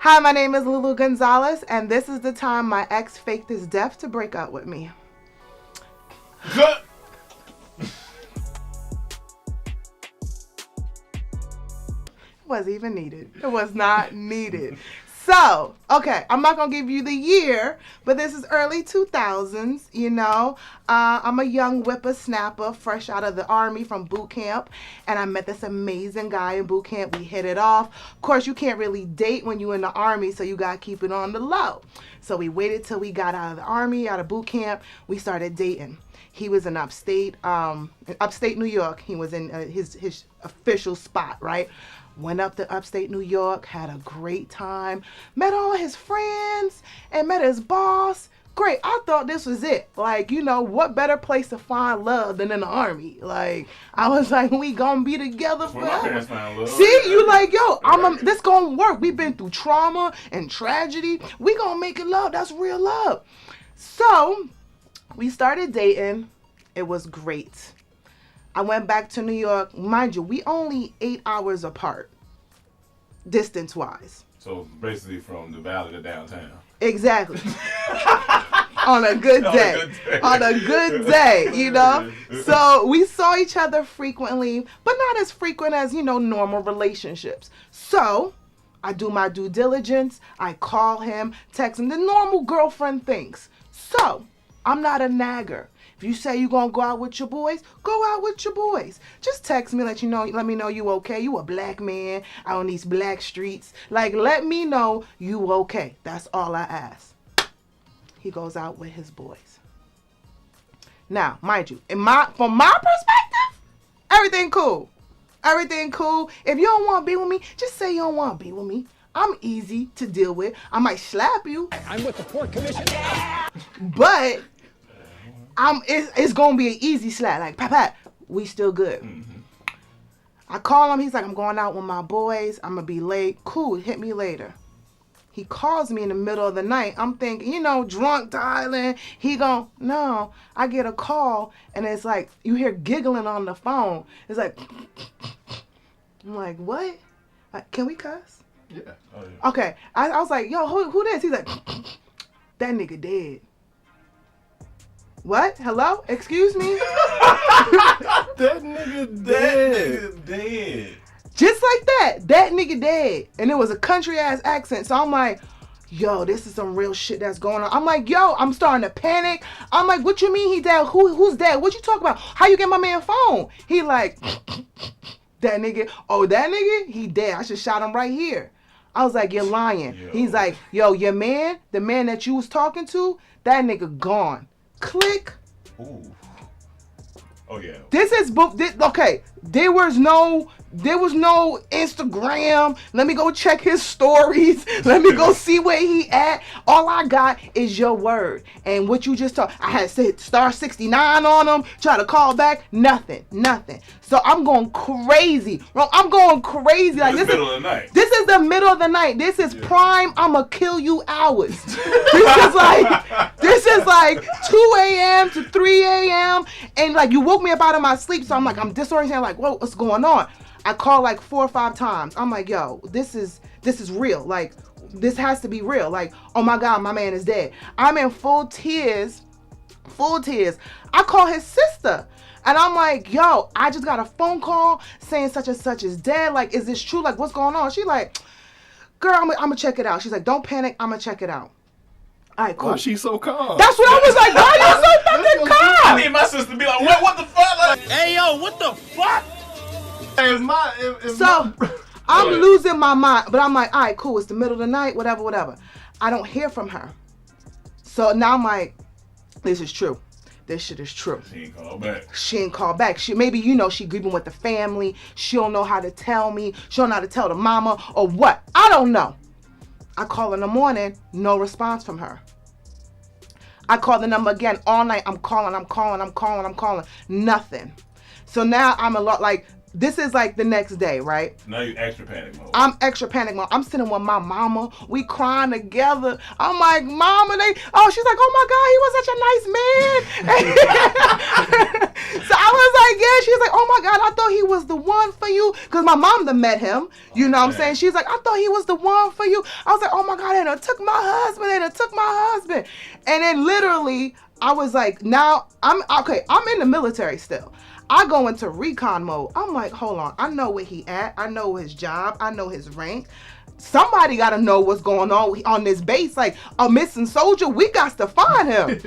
Hi, my name is Loulou Gonzalez, and this is the time my ex faked his death to break up with me. It wasn't even needed. It was not needed. So, okay, I'm not going to give you the year, but this is early 2000s, you know. I'm a young whippersnapper fresh out of the Army from boot camp, and I met this amazing guy in boot camp. We hit it off. Of course, you can't really date when you're in the Army, so you got to keep it on the low. So we waited till we got out of the Army, out of boot camp. We started dating. He was in upstate New York. He was in his official spot, right? Went up to upstate New York, had a great time, met all his friends, and met his boss. Great. I thought this was it. Like, you know, what better place to find love than in the Army? Like, I was like, we gonna be together forever. See, you like, yo, this gonna work. We've been through trauma and tragedy. We gonna make it love. That's real love. So, we started dating. It was great. I went back to New York. Mind you, we only 8 hours apart, distance-wise. So basically from the valley to downtown. Exactly. On a good day. On a good day, you know? So we saw each other frequently, but not as frequent as, you know, normal relationships. So I do my due diligence. I call him, text him, the normal girlfriend things. So I'm not a nagger. If you say you're going to go out with your boys, go out with your boys. Just text me, let me know you okay. You a black man out on these black streets. Like, let me know you okay. That's all I ask. He goes out with his boys. Now, mind you, from my perspective, everything cool. Everything cool. If you don't want to be with me, just say you don't want to be with me. I'm easy to deal with. I might slap you. I'm with the Port Commission. But it's gonna be an easy slap. Like, Pat, we still good. Mm-hmm. I call him. He's like, I'm going out with my boys. I'm gonna be late. Cool. Hit me later. He calls me in the middle of the night. I'm thinking, you know, drunk dialing. No. I get a call, and it's like, you hear giggling on the phone. It's like, I'm like, what? Can we cuss? Yeah. Oh, yeah. Okay. I was like, yo, who this? He's like, that nigga dead. What? Hello? Excuse me? That nigga dead. Just like that. That nigga dead. And it was a country ass accent. So I'm like, yo, this is some real shit that's going on. I'm like, yo, I'm starting to panic. I'm like, what you mean he dead? Who's dead? What you talking about? How you get my man phone? He like, that nigga. Oh, that nigga? He dead. I should shot him right here. I was like, you're lying. Yo. He's like, yo, your man, the man that you was talking to, that nigga gone. Click. Ooh. Oh yeah. This is book. Okay. There was no Instagram. Let me go check his stories. Let me go see where he at. All I got is your word and what you just talked. I had said star 69 on him. Try to call back. Nothing. So I'm going crazy. Bro, I'm going crazy. Like this middle of the night. This is the middle of the night. This is prime. I'ma kill you hours. This is like 2 a.m. to 3 a.m. And like you woke me up out of my sleep. So I'm like, I'm disoriented. Like, whoa, what's going on? I called like 4 or 5 times. I'm like, yo, this is real. Like, this has to be real. Like, oh my God, my man is dead. I'm in full tears. I call his sister. And I'm like, yo, I just got a phone call saying such and such is dead. Like, is this true? Like, what's going on? She like, girl, I'm gonna check it out. She's like, don't panic. I'm gonna check it out. All right, cool. Why she's so calm? That's what I was like. Why are you so fucking calm? I need my sister to be like, what the fuck? Like, Hey, yo, what the fuck? I'm losing my mind. But I'm like, all right, cool. It's the middle of the night, whatever. I don't hear from her. So now I'm like, this is true. This shit is true. She ain't called back. She maybe, you know, she grieving with the family. She don't know how to tell me. She don't know how to tell the mama or what. I don't know. I call in the morning, no response from her. I call the number again all night. I'm calling. Nothing. So now I'm a lot like this is like the next day, right? Now you extra panic mode. I'm extra panic mode. I'm sitting with my mama. We crying together. I'm like, Mama, she's like, oh my God, he was such a nice man. So I was like, yeah. She's like, oh my God, I thought he was the one for you. Because my mom done met him. You know what I'm saying? She's like, I thought he was the one for you. I was like, oh my God, they done took my husband. And then literally, I was like, now, I'm in the military still. I go into recon mode. I'm like, hold on. I know where he at. I know his job. I know his rank. Somebody got to know what's going on this base. Like, a missing soldier, we got to find him.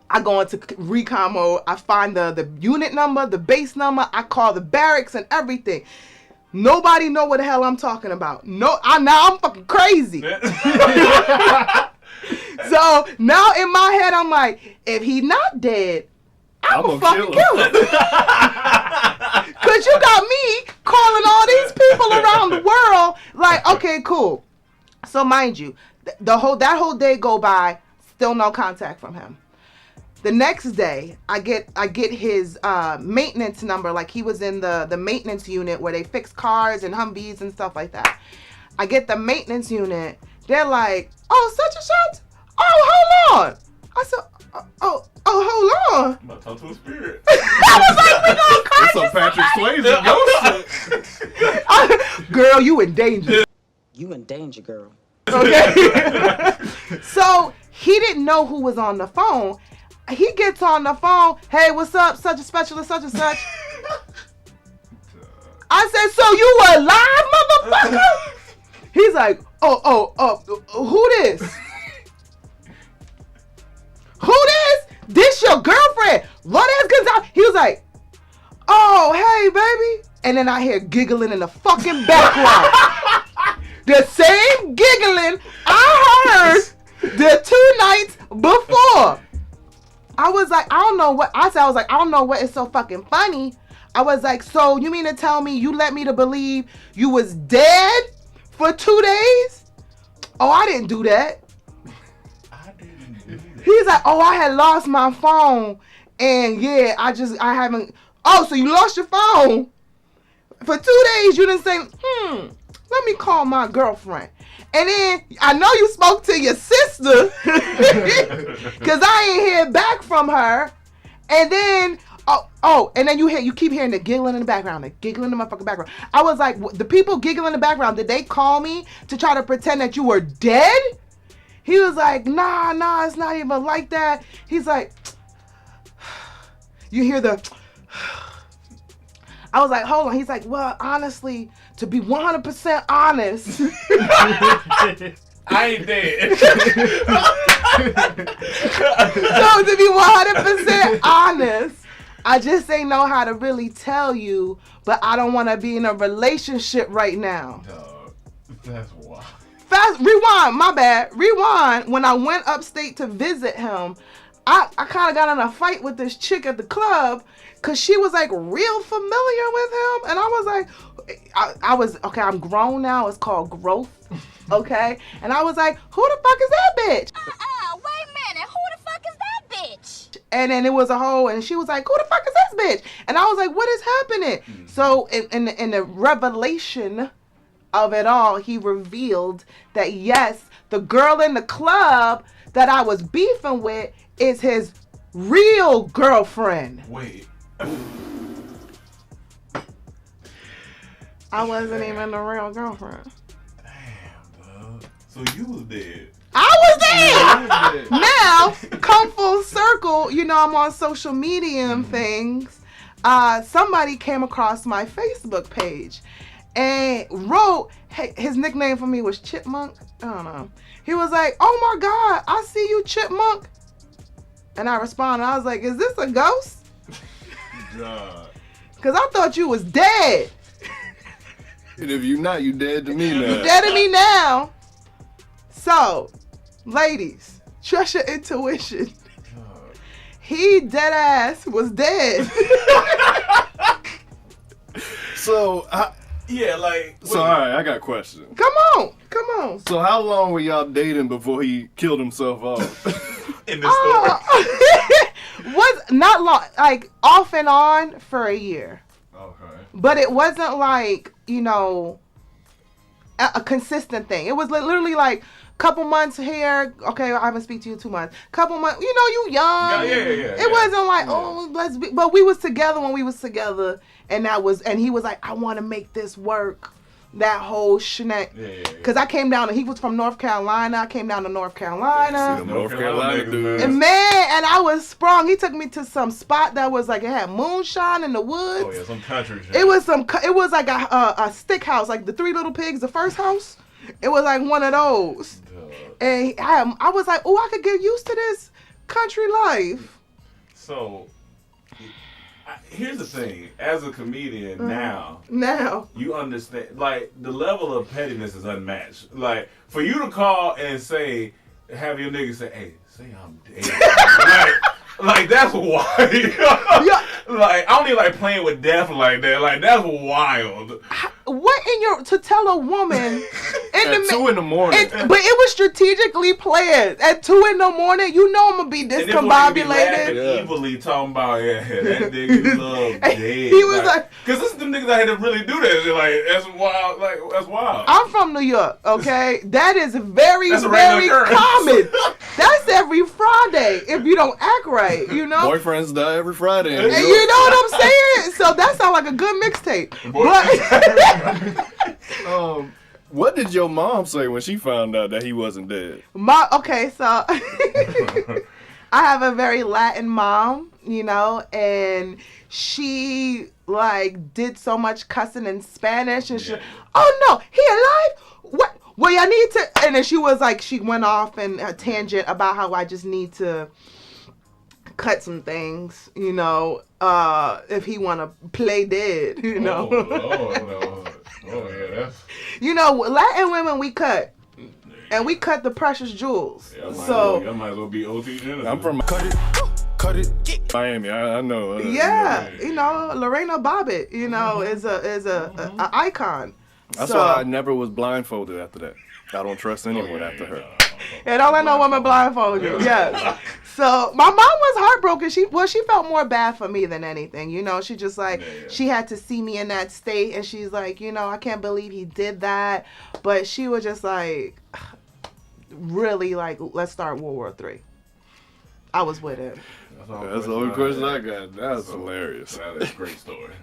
I go into recon mode. I find the unit number, the base number. I call the barracks and everything. Nobody know what the hell I'm talking about. Now I'm fucking crazy. So now in my head, I'm like, if he not dead, I'm gonna fucking kill him. Cause you got me calling all these people around the world. Like, okay, cool. So mind you, that whole day go by, still no contact from him. The next day, I get his maintenance number. Like, he was in the maintenance unit where they fix cars and Humvees and stuff like that. I get the maintenance unit. They're like, oh, such a shot. Oh, hold on. I said, oh, hold on. I'm about to talk to a spirit. I was like, we gonna It's some Patrick Swayze. Girl, you in danger. You in danger, girl. Okay. So he didn't know who was on the phone. He gets on the phone. Hey, what's up? Such a specialist, such and such. I said, so you were alive, motherfucker? He's like, oh, who this? Who this? This your girlfriend? What is Gonzalez? He was like, oh, hey, baby. And then I hear giggling in the fucking background. The same giggling I heard the 2 nights before. I was like, I don't know what is so fucking funny. I was like, so you mean to tell me you let me to believe you was dead for 2 days? Oh, I didn't do that. He's like, oh, I had lost my phone. And yeah, I haven't. Oh, so you lost your phone? For 2 days, you didn't say, let me call my girlfriend. And then I know you spoke to your sister because I ain't hear back from her. And then, and then you keep hearing the giggling in the background, the giggling in the motherfucking background. I was like, the people giggling in the background, did they call me to try to pretend that you were dead? He was like, nah, it's not even like that. He's like, you hear the, I was like, hold on. He's like, well, honestly, to be 100% honest. I ain't dead. So to be 100% honest, I just ain't know how to really tell you, but I don't want to be in a relationship right now. Dog, that's wild. Rewind, my bad. Rewind. When I went upstate to visit him, I kind of got in a fight with this chick at the club because she was like real familiar with him. And I was like, I'm grown now. It's called growth. Okay. And I was like, who the fuck is that bitch? Wait a minute. Who the fuck is that bitch? And then it was a whole, and she was like, who the fuck is this bitch? And I was like, what is happening? Mm-hmm. So in the revelation of it all, he revealed that yes, the girl in the club that I was beefing with is his real girlfriend. Wait. I wasn't even the real girlfriend. Damn, dog. So you was dead. I was dead. Now, come full circle, I'm on social media and things. Somebody came across my Facebook page and wrote, hey, his nickname for me was Chipmunk. I don't know. He was like, oh my God, I see you, Chipmunk. And I responded, I was like, is this a ghost? God. Because I thought you was dead. And if you not, you dead to me now. You dead to me now. So, ladies, trust your intuition. God. He dead ass was dead. So, yeah, like. So, all right, I got a question. Come on. So, how long were y'all dating before he killed himself off? In the story. Was not long, like off and on for a year. Okay. but it wasn't like, a consistent thing. It was literally like couple months here. Okay, I haven't speak to you 2 months. Couple months, you young. Yeah. It wasn't like, oh, let's be, but we was together when we was together, and he was like, I want to make this work. That whole schneck. Because I came down, and he was from North Carolina. I came down to North Carolina. North Carolina dude. And I was sprung. He took me to some spot that was like, it had moonshine in the woods. Oh yeah, some country shit. It was like a stick house, like the Three Little Pigs, the first house. It was like one of those. And I was like, oh, I could get used to this country life. So, here's the thing. As a comedian now, you understand, like, the level of pettiness is unmatched. Like, for you to call and say, have your nigga say, hey, say I'm dead. like, that's wild. Yeah. Like, I don't even like playing with death like that. Like, that's wild. What to tell a woman at 2 in the morning? But it was strategically planned. At 2 in the morning, you know I'm gonna be discombobulated. Evilly talking about that nigga you love dead. He was like, because this is the niggas that had to really do that. Like, that's wild. Like, that's wild. I'm from New York. Okay, that is very common. That's every Friday if you don't act right. Boyfriends die every Friday. And you know what I'm saying? So that sounds like a good mixtape. But what did your mom say when she found out that he wasn't dead? So I have a very Latin mom, and she like did so much cussing in Spanish, and she, oh no, he alive? What? Well, I need to, and then she was like, she went off in a tangent about how I just need to cut some things, if he want to play dead, Oh, yeah, that's... Latin women, we cut. And we cut the precious jewels. Yeah, I might as well be OT Genesis. I'm from Miami. I know. Lorena Bobbitt, is a icon. That's why I never was blindfolded after that. I don't trust anyone after her. And don't let no woman blindfold you. Yes. So my mom was heartbroken. She felt more bad for me than anything. She just she had to see me in that state, and she's like, I can't believe he did that. But she was just like, really like, let's start World War III. I was with him. That's the only question I got. That's hilarious. That's a great story.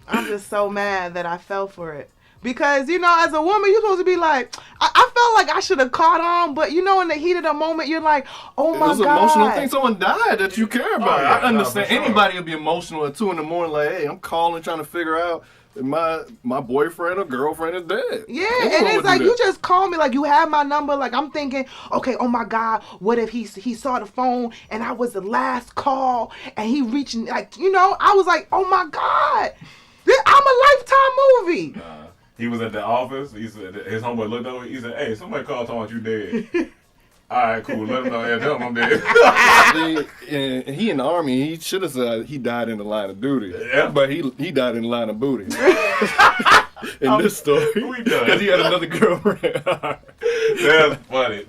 I'm just so mad that I fell for it. Because, as a woman, you're supposed to be like, I felt like I should have caught on, but, in the heat of the moment, you're like, oh, my God. It was an emotional thing. Someone died that you care about. Oh, yeah, I understand. sure. Anybody will be emotional at 2 in the morning, like, hey, I'm calling, trying to figure out if my boyfriend or girlfriend is dead. Yeah, and it's like, you just call me, like, you have my number. Like, I'm thinking, okay, oh, my God, what if he saw the phone, and I was the last call, and he reaching, like, I was like, oh, my God. I'm a Lifetime movie. He was at the office. He said his homeboy looked over. He said, "Hey, somebody called talking about you dead." All right, cool. Let him know. Yeah, tell him I'm dead. He in the army. He should have said he died in the line of duty. Yeah. But he died in the line of booty. In this story, We done. because he had another girlfriend. That's funny.